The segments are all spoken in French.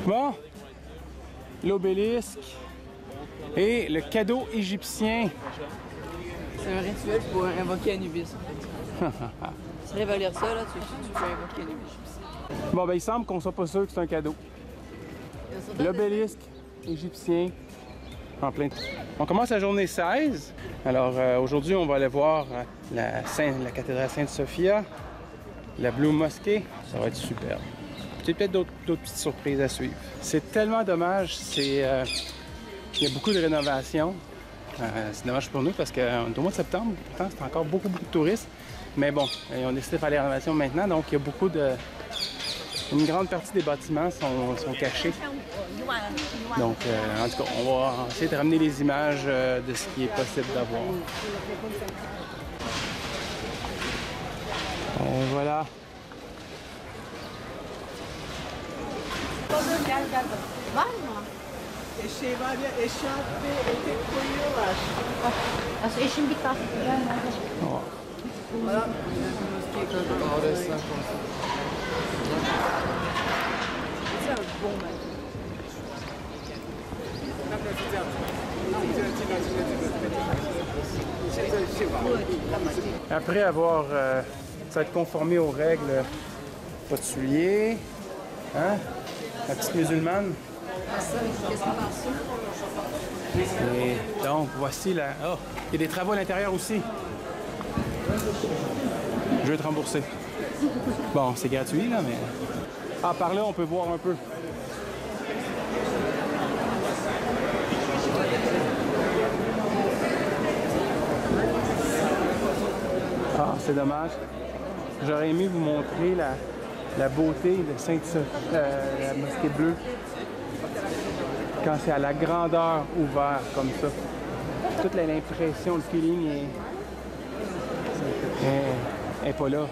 Bon, l'obélisque et le cadeau égyptien. C'est un rituel pour invoquer Anubis, en fait. Tu rêves à lire ça, là, tu peux invoquer Anubis. Bon, ben il semble qu'on soit pas sûr que c'est un cadeau. L'obélisque égyptien en plein. On commence la journée 16. Alors aujourd'hui, on va aller voir la cathédrale Sainte-Sophia, la Blue Mosquée. Ça va être super. Puis peut-être d'autres petites surprises à suivre. C'est tellement dommage. Il y a beaucoup de rénovations. C'est dommage pour nous parce qu'on est au mois de septembre. Pourtant, c'est encore beaucoup de touristes. Mais bon, ils ont décidé de faire les rénovations maintenant. Donc, il y a beaucoup de... Une grande partie des bâtiments sont cachés. Donc, en tout cas, on va essayer de ramener les images de ce qui est possible d'avoir. Voilà. Voilà. C'est un bon match. Après avoir s'être conformé aux règles, pas de souliers, hein? La petite musulmane. Et donc, voici la... Oh, il y a des travaux à l'intérieur aussi. Je vais être remboursé. Bon, c'est gratuit, là, mais... Ah, par là, on peut voir un peu. Ah, c'est dommage. J'aurais aimé vous montrer la beauté de la mosquée bleue. Quand c'est à la grandeur ouverte, comme ça. Toute l'impression, le feeling est pas là.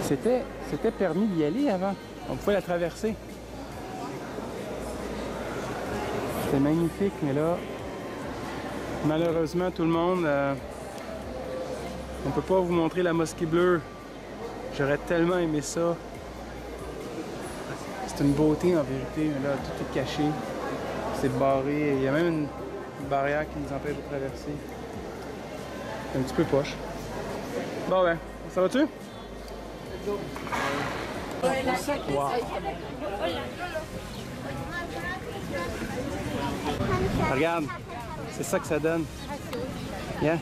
C'était permis d'y aller avant. On pouvait la traverser. C'était magnifique, mais là, malheureusement, tout le monde, on peut pas vous montrer la mosquée bleue. J'aurais tellement aimé ça. C'est une beauté en vérité, mais là, tout est caché. C'est barré. Il y a même une barrière qui nous empêche de traverser. C'est un petit peu poche. Bon ben, ça va-tu? Wow. Regarde, c'est ça que ça donne. Yeah.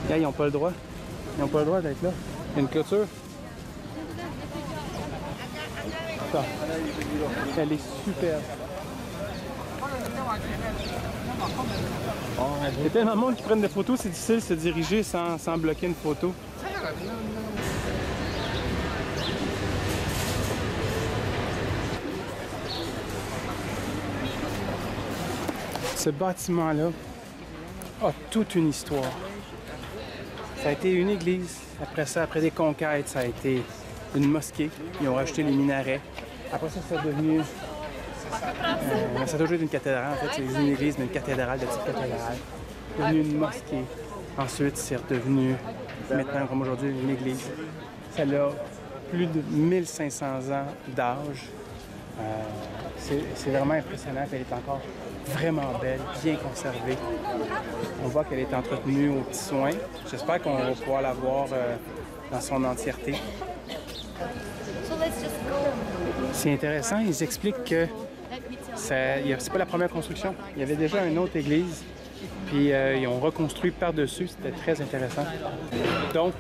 Yeah, ils n'ont pas le droit. Ils n'ont pas le droit d'être là. Il y a une clôture. Ça. Elle est super. Il y a tellement de monde qui prennent des photos, c'est difficile de se diriger sans bloquer une photo. Ce bâtiment-là a toute une histoire. Ça a été une église. Après ça, après des conquêtes, ça a été une mosquée. Ils ont rajouté les minarets. Après ça, c'est devenu... ça a toujours été une cathédrale, en fait. C'est une église, mais une cathédrale, de type cathédrale. C'est devenu une mosquée. Ensuite, c'est redevenu, maintenant, comme aujourd'hui, une église. Ça a plus de 1500 ans d'âge. C'est vraiment impressionnant qu'elle est encore vraiment belle, bien conservée. On voit qu'elle est entretenue aux petits soins. J'espère qu'on va pouvoir la voir dans son entièreté. C'est intéressant, ils expliquent que c'est pas la première construction. Il y avait déjà une autre église, puis ils ont reconstruit par-dessus. C'était très intéressant. Donc,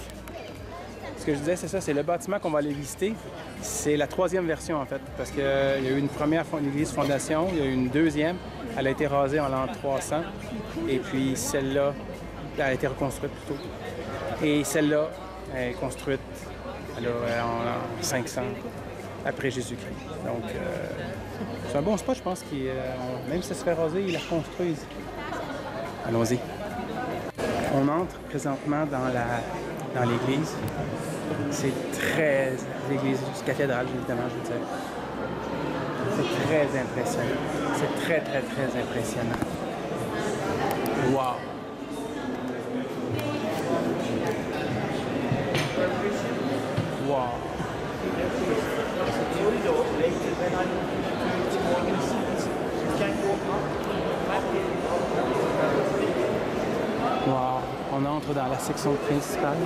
ce que je disais, c'est ça, c'est le bâtiment qu'on va aller visiter. C'est la troisième version, en fait, parce qu'il y a eu une première église fondation, il y a eu une deuxième. Elle a été rasée en l'an 300, et puis celle-là, elle a été reconstruite plutôt. Et celle-là est construite en l'an 500 après Jésus-Christ. Donc, c'est un bon spot, je pense, même si ça se fait raser, ils la reconstruisent. Allons-y. On entre présentement dans l'église. C'est très... l'église cathédrale, évidemment, je veux dire. C'est très impressionnant. C'est très, très, très impressionnant. Wow! entre dans la section principale.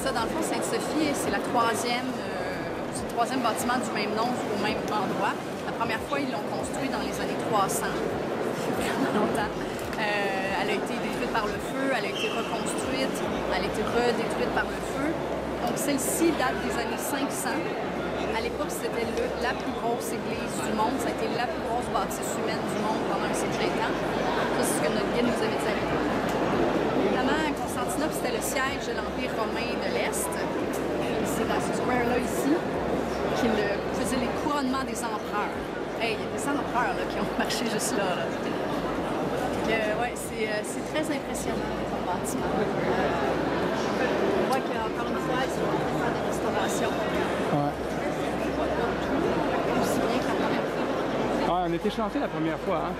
Dans le fond, Sainte-Sophie, c'est le troisième bâtiment du même nom au même endroit. La première fois, ils l'ont construit dans les années 300, vraiment longtemps. Elle a été détruite par le feu, elle a été reconstruite, elle a été redétruite par le feu. Donc celle-ci date des années 500. À l'époque, c'était la plus grosse église du monde. Ça a été la plus grosse bâtisse humaine du monde pendant un siècle et temps. Ça, c'est ce que notre guide nous avait dit à l'époque. Évidemment, Constantinople, c'était le siège de l'Empire romain de l'Est. C'est dans ce square-là ici qu'il faisait les couronnements des empereurs. Hey, il y a des empereurs là, qui ont marché juste là. Ouais, c'est très impressionnant comme bâtiment. On voit qu'encore une fois, ils sont en train de faire des restaurations. Ouais. Aussi bien que la première fois. Ouais, on était chanceux la première fois, hein?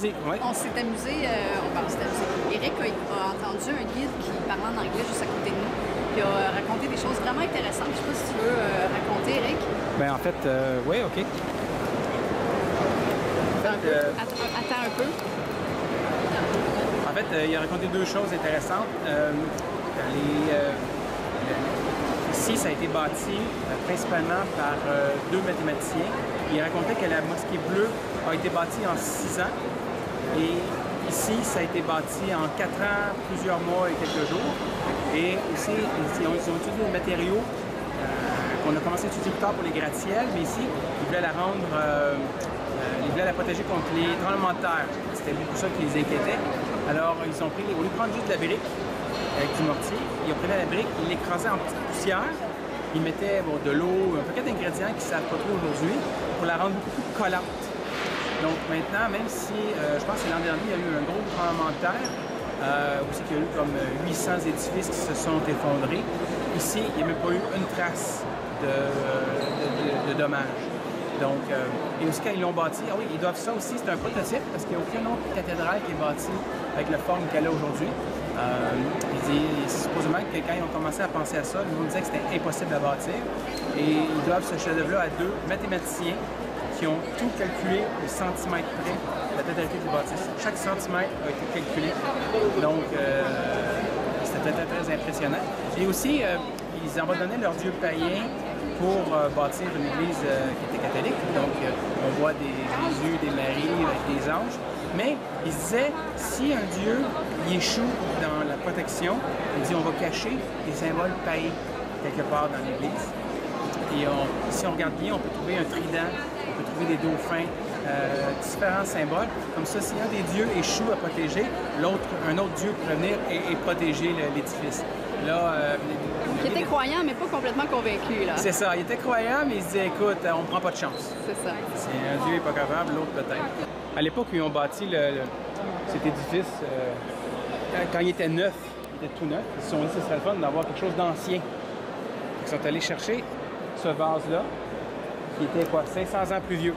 Ouais. On s'est amusé, Eric a entendu un guide qui parlait en anglais juste à côté de nous, qui a raconté des choses vraiment intéressantes. Je ne sais pas si tu veux raconter, Eric. Ben en fait, oui, OK. Attends un peu. En fait, il a raconté deux choses intéressantes. Ici, ça a été bâti principalement par deux mathématiciens. Il racontait que la mosquée bleue a été bâtie en 6 ans. Et ici, ça a été bâti en 4 ans, plusieurs mois et quelques jours. Et aussi, ils ont utilisé des matériaux qu'on a commencé à utiliser plus tard pour les gratte-ciels, mais ici, ils voulaient la rendre, ils voulaient la protéger contre les tremblements de terre. C'était beaucoup ça qui les inquiétait. Alors, ils ont pris, au lieu de prendre juste de la brique avec du mortier, ils ont pris la brique, ils l'écrasaient en petites poussières, ils mettaient de l'eau, un paquet d'ingrédients qu'ils ne savent pas trop aujourd'hui, pour la rendre beaucoup plus collante. Donc maintenant, même si, je pense que l'an dernier, il y a eu un gros tremblement de terre, aussi qu'il y a eu comme 800 édifices qui se sont effondrés, ici, il n'y a même pas eu une trace de dommages. Donc, et aussi quand ils l'ont bâti, ah oui, ils doivent ça aussi, c'est un prototype, parce qu'il n'y a aucune autre cathédrale qui est bâtie avec la forme qu'elle a aujourd'hui. Supposément que quand ils ont commencé à penser à ça, ils nous disaient que c'était impossible à bâtir. Et ils doivent ce chef-d'œuvre-là à deux mathématiciens qui ont tout calculé au centimètre près la totalité du bâtisse. Chaque centimètre a été calculé. Donc, c'était très, très impressionnant. Et aussi, ils abandonnaient leur dieu païen pour bâtir une église qui était catholique. Donc, on voit des Jésus, des Maries, avec des anges. Mais ils disaient, si un dieu il échoue dans la protection, il dit on va cacher des symboles païens quelque part dans l'église. Et si on regarde bien, on peut trouver un trident, on peut trouver des dauphins, différents symboles. Comme ça, si un des dieux échoue à protéger, un autre dieu pourrait venir et protéger l'édifice. Là, il était croyant, mais pas complètement convaincu, là. C'est ça, il était croyant, mais il se disait, écoute, on prend pas de chance. C'est ça. Si un dieu n'est pas capable, l'autre peut-être. À l'époque où ils ont bâti cet édifice, quand il était neuf, il était tout neuf, ils se sont dit que ce serait le fun d'avoir quelque chose d'ancien. Ils sont allés chercher ce vase-là, qui était quoi, 500 ans plus vieux.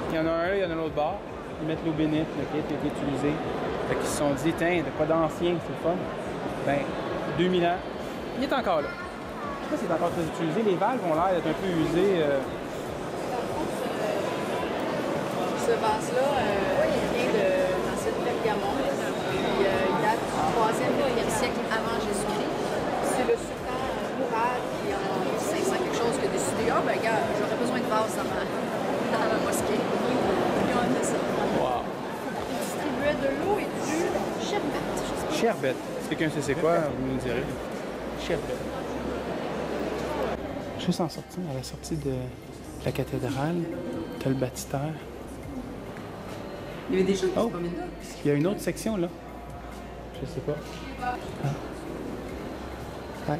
Il y en a un, il y en a l'autre bord. Ils mettent l'eau bénite, le kit qui a été utilisé. Fait qu'ils se sont dit, tiens, de quoi d'ancien, c'est le fun. Ben, 2000 ans, il est encore là. Je sais pas s'il est encore très utilisé. Les valves ont l'air d'être un peu usées. Ce vase-là, il vient de l'ancienne Pergamon. Il date du 3e, 4e siècle avant Jésus-Christ. C'est le sultan Mourad qui en 500 quelque chose qui a décidé, ah ben gars, j'aurais besoin de vase dans ma mosquée. Ils ont amené ça. Wow. Ils distribuaient de l'eau et du sherbet. Sherbet. Si quelqu'un sait c'est quoi, vous nous direz. Sherbet. Juste en sortant, à la sortie de la cathédrale, t'as le baptistère. Il y avait des gens qui se promènent là. Il y a une autre section là. Je sais pas. Ah. Ouais.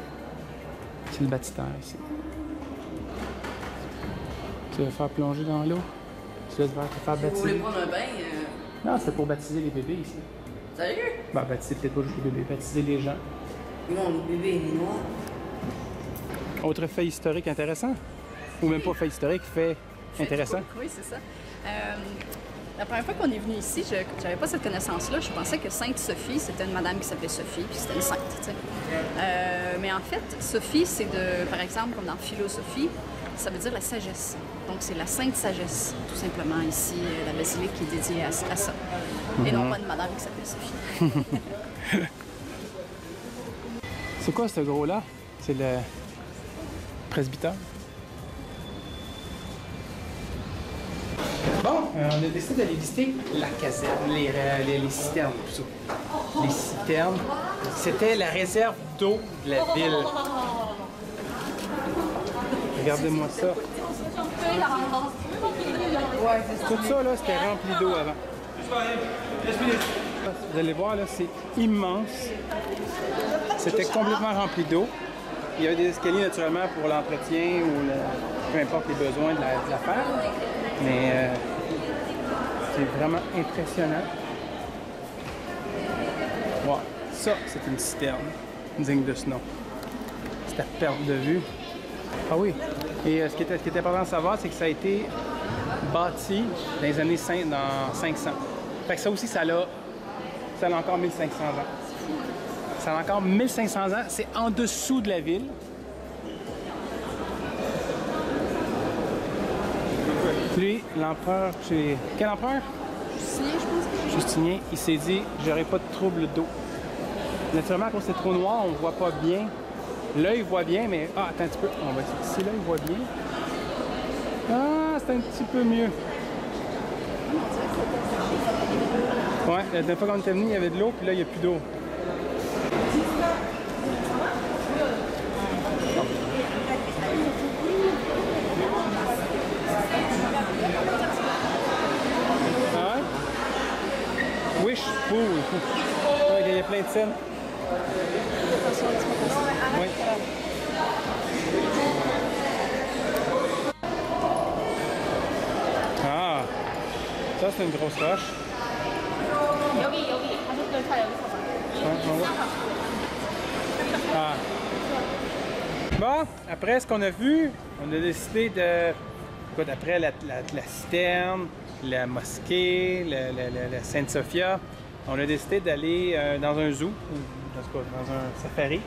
C'est le baptistère ici. Tu vas faire plonger dans l'eau? Tu vas te faire baptiser? Vous voulez prendre un bain? Non, c'est pour baptiser les bébés ici. Sérieux? Ben, baptiser peut-être pas juste les bébés, baptiser les gens. Non, le bébé, il est noir. Autre fait historique intéressant? Ou même pas fait historique, fait intéressant? Oui, c'est ça. La première fois qu'on est venu ici, je n'avais pas cette connaissance-là. Je pensais que Sainte-Sophie, c'était une madame qui s'appelait Sophie, puis c'était une sainte, tu sais. Mais en fait, Sophie, c'est par exemple, comme dans philosophie, ça veut dire la sagesse. Donc, c'est la sainte sagesse, tout simplement, ici, la basilique qui est dédiée à ça. Et non pas une madame qui s'appelle Sophie. C'est quoi ce gros-là? C'est le presbytère. Bon, on a décidé d'aller visiter la caserne, les citernes, tout ça. Les citernes, c'était la réserve d'eau de la ville. Regardez-moi ça. Tout ça, là, c'était rempli d'eau avant. Vous allez voir, là, c'est immense. C'était complètement rempli d'eau. Il y avait des escaliers, naturellement, pour l'entretien ou peu importe les besoins de l'affaire. Mais c'est vraiment impressionnant. Wow. Ça, c'est une citerne digne de ce nom. C'est à perte de vue. Ah oui. Et ce qui est important de savoir, c'est que ça a été bâti dans les années 500. Fait que ça aussi, ça a encore 1500 ans. Ça a encore 1500 ans. C'est en dessous de la ville. Puis l'empereur, quel empereur? Justinien, je pense. Justinien, il s'est dit, j'aurai pas de trouble d'eau. Naturellement, quand c'est trop noir, on voit pas bien. L'œil voit bien, mais... Ah, attends un petit peu. On va essayer. Si l'œil voit bien. Ah, c'est un petit peu mieux. Ouais, la dernière fois qu'on était venu, il y avait de l'eau, puis là, il n'y a plus d'eau. Ah ouais? Wish Pool. Ouais, il y a plein de scènes. Oui. Ah, ça c'est une grosse roche. Ah. Bon, après ce qu'on a vu, on a décidé de... Écoute, après la citerne, la mosquée, la Sainte-Sophia, on a décidé d'aller dans un zoo, dans un safari.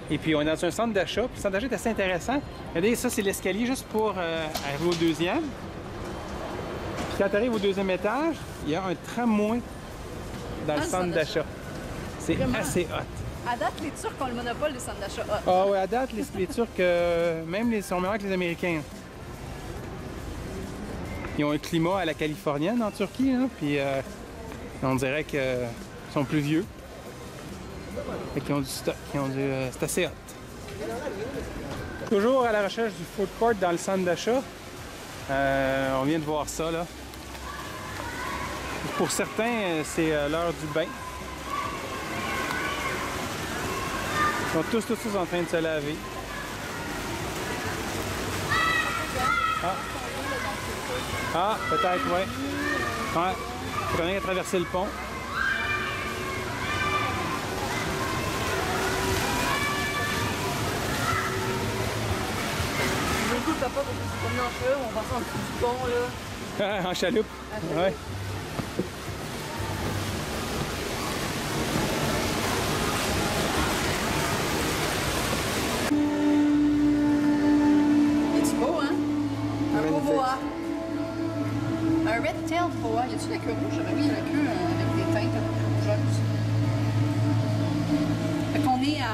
Et puis on est dans un centre d'achat. Le centre d'achat est assez intéressant. Regardez, ça c'est l'escalier juste pour arriver au deuxième. Puis quand tu arrives au deuxième étage, il y a un tramway dans le centre d'achat. C'est assez hot. À date, les Turcs ont le monopole du centre d'achat hot. Ah oui, à date, les Turcs, même sont meilleurs que les Américains. Ils ont un climat à la californienne en Turquie, hein, puis on dirait qu'ils sont plus vieux. Et qu'ils ont du stock, c'est assez hot. Toujours à la recherche du food court dans le centre d'achat. On vient de voir ça, là. Pour certains, c'est l'heure du bain. Ils sont tous en train de se laver. Ah, peut-être, ouais. Ouais, il faut qu'on aille traverser le pont. Papa, parce que c'est promené en chaloupe, on passe en dessous du pont, là. En chaloupe? Ouais. C'est beau, hein? Un beau boa. Un red-tailed boa. Y a-tu la queue rouge? Oui, il y a la queue avec des teintes un peu rougeuses. Fait qu'on est à...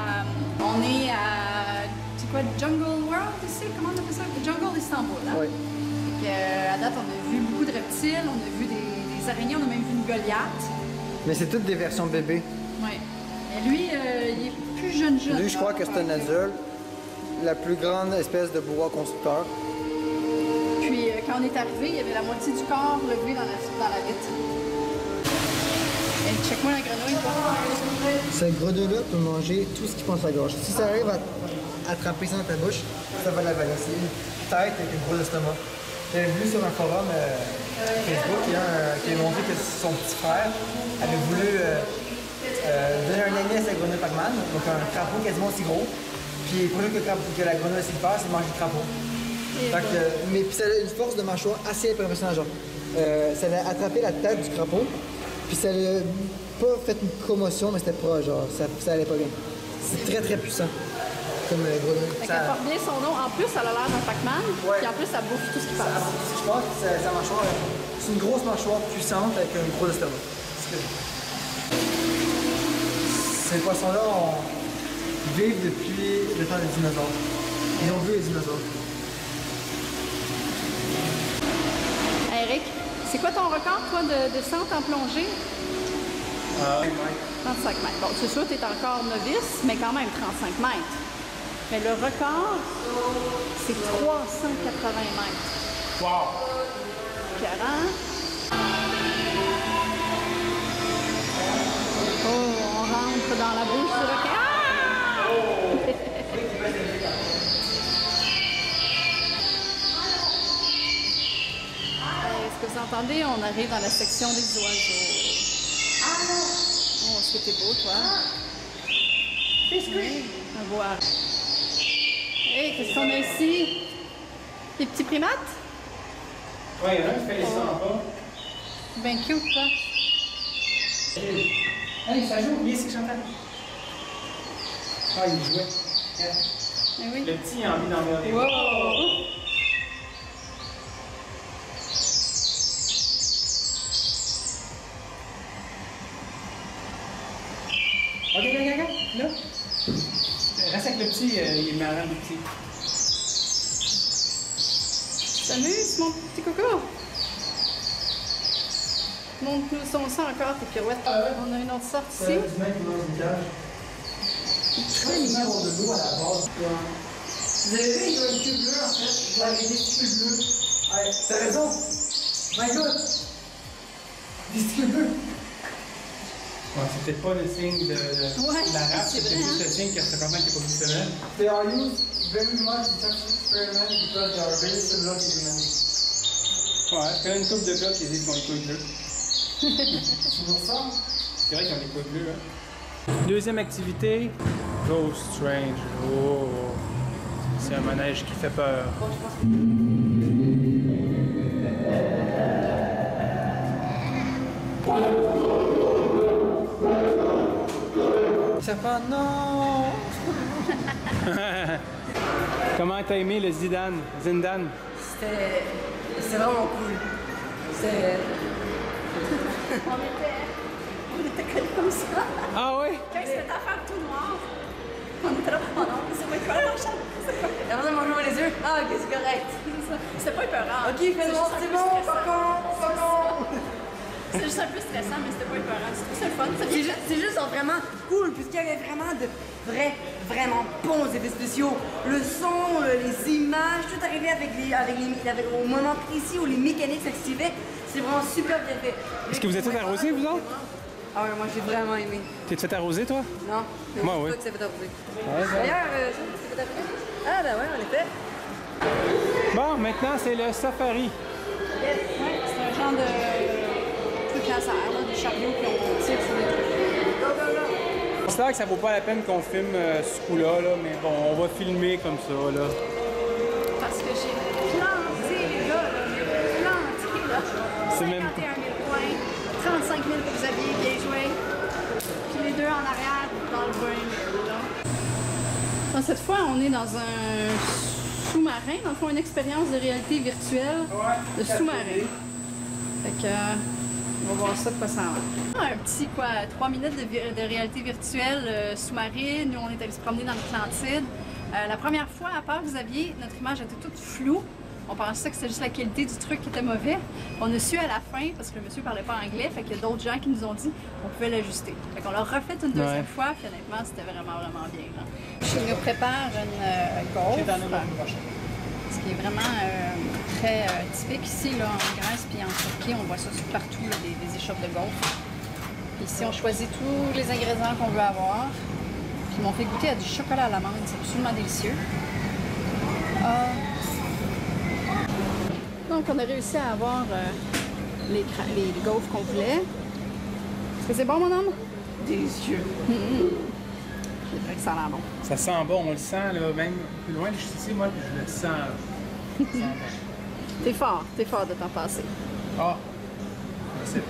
C'est quoi, Jungle World ici? Comment on appelle ça? Jungle Istanbul, hein? Oui. À date, on a vu beaucoup de reptiles, on a vu des araignées, on a même vu une Goliath. Mais c'est toutes des versions bébés. Oui. Et lui, il est plus jeune. Lui, je crois que c'est un adulte. La plus grande espèce de boa constructeur. Puis, quand on est arrivé, il y avait la moitié du corps levé dans la vitre. Et check-moi la grenouille, toi. Ce grenouille-là peut manger tout ce qui passe à la gorge. Si ça arrive à attraper ça dans ta bouche, ça va l'avaler. C'est une tête avec un gros estomac. J'avais vu sur un forum Facebook qui a montré que son petit frère avait voulu donner un ami à sa grenouille Pac-Man, donc un crapaud quasiment aussi gros. Puis pour que la grenouille essaie de faire, c'est manger le crapaud. Mais puis ça a une force de mâchoire assez impressionnante. Genre, ça a attrapé la tête du crapaud, puis ça l'a pas fait une commotion, mais c'était pas genre, ça allait pas bien. C'est très très puissant. Comme gros de Fait qu'elle porte bien son nom. En plus, elle a l'air d'un Pac-Man. Ouais. Puis en plus, ça bouffe tout ce qui passe. Je pense que sa mâchoire, c'est une grosse mâchoire puissante avec un gros estomac. Ces poissons-là vivent depuis le temps des dinosaures. Ils ont vu les dinosaures. Eric, c'est quoi ton record, toi, de descente en plongée? 35 mètres. Bon, c'est sûr, tu es encore novice, mais quand même 35 mètres. Mais le record, c'est 380 mètres. Wow! Pierre. Oh, on rentre dans la bouche du requin. Ah! Est-ce que vous entendez? On arrive dans la section des oiseaux. Oh, est-ce que t'es beau, toi? Oui, on voit. Hey, qu'est-ce qu'on a ici? Des petits primates? Ouais, il y en a un qui fait les 100 pas. Ben cute, toi. Allez, ça joue. Viens ici, Chantal. Ah, il jouait. Eh oui. Le petit a envie d'en regarder. Wow! Ok, regarde. Là. Reste avec le petit, il est marrant, le petit. T'amuses, mon petit coco? Montre-nous son sang encore, tes pirouettes. On a une autre sorte ici. Du mec qui mange une cage. Très mignon. de l'eau à la base. Vous avez vu, il y a une queue bleue en fait. Il y a des testicules bleus. Ouais, t'as raison. My God. Testicules bleus. Ouais, c'est peut-être pas le signe de la race, c'est c'est vrai, plus hein? le signe que c'est quelqu'un qui est pas fonctionnel. They are used very much in scientific experiments because they are very similar to humans. Ouais, je connais une couple de gars qui disent qu'ils ont les couilles bleues. C'est pour ça. C'est vrai qu'ils ont les couilles bleues, hein. Deuxième activité, Ghost Strange. Oh, c'est un manège qui fait peur. Ça fait non. Comment t'as aimé le Zindan? C'était vraiment cool. C'est... On était collés comme ça. Ah oui? Quand il se fait affaire tout noir, on était là, oh non, c'est pas quoi la chambre? Et après, moi, j'ouvre les yeux. Ah, ok, c'est correct. C'était pas épeurant. Ok, fais-moi, c'est bon, pas con. C'est juste un peu stressant, mais c'était pas épeurant. C'est le fun. C'est juste vraiment cool, puisqu'il y avait vraiment de vraiment bons effets spéciaux. Le son, les images, tout arrivait au moment précis où les mécaniques s'activaient. C'est vraiment super bien fait. Est-ce que vous êtes fait arroser, vous autres? Ah ouais, moi j'ai vraiment aimé. T'es-tu fait arroser, toi? Non, Moi, c'est oui. pas que ça fait arroser. Ouais, ça. D'ailleurs, ça fait arroser? Ah ben ouais, en effet. Bon, maintenant, c'est le safari. Ouais, c'est un genre de truc laser, là, des chariots qui ont tiré sur des trucs. Je considère que ça vaut pas la peine qu'on filme ce coup-là, là, mais bon, on va filmer comme ça, là. Parce que j'ai planté, les gars, là, j'ai planté, là. C'est 51 même 000 points, 35 000 pour Xavier, bien joué. Puis les deux en arrière dans le 20 000, là. Bon, cette fois, on est dans un sous-marin, dans le fond, une expérience de réalité virtuelle de sous-marin. Fait que, on va voir ça de quoi ça va. Un petit, 3 minutes de réalité virtuelle sous-marine. Nous, on est allé se promener dans l'Atlantide. La première fois, à part Xavier, notre image était toute floue. On pensait que c'était juste la qualité du truc qui était mauvais. On a su à la fin, parce que le monsieur parlait pas anglais, fait qu'il y a d'autres gens qui nous ont dit qu'on pouvait l'ajuster. Fait qu'on l'a refait une deuxième fois, puis honnêtement, c'était vraiment bien. Là. Je nous prépare une gaufre, ce qui est vraiment très typique ici là, en Grèce, puis en Turquie, on voit ça partout, là, des échoppes de gaufre. Puis ici, on choisit tous les ingrédients qu'on veut avoir. Puis ils m'ont fait goûter à du chocolat à l'amande, c'est absolument délicieux. Donc, on a réussi à avoir les gaufres qu'on voulait. Est-ce que c'est bon, mon homme? Délicieux. C'est vrai que ça a l'air bon. Ça sent bon, on le sent, là, même plus loin, je suis ici, moi, puis je le sens. Ça sent bon. T'es fort de t'en passer. Ah, merci.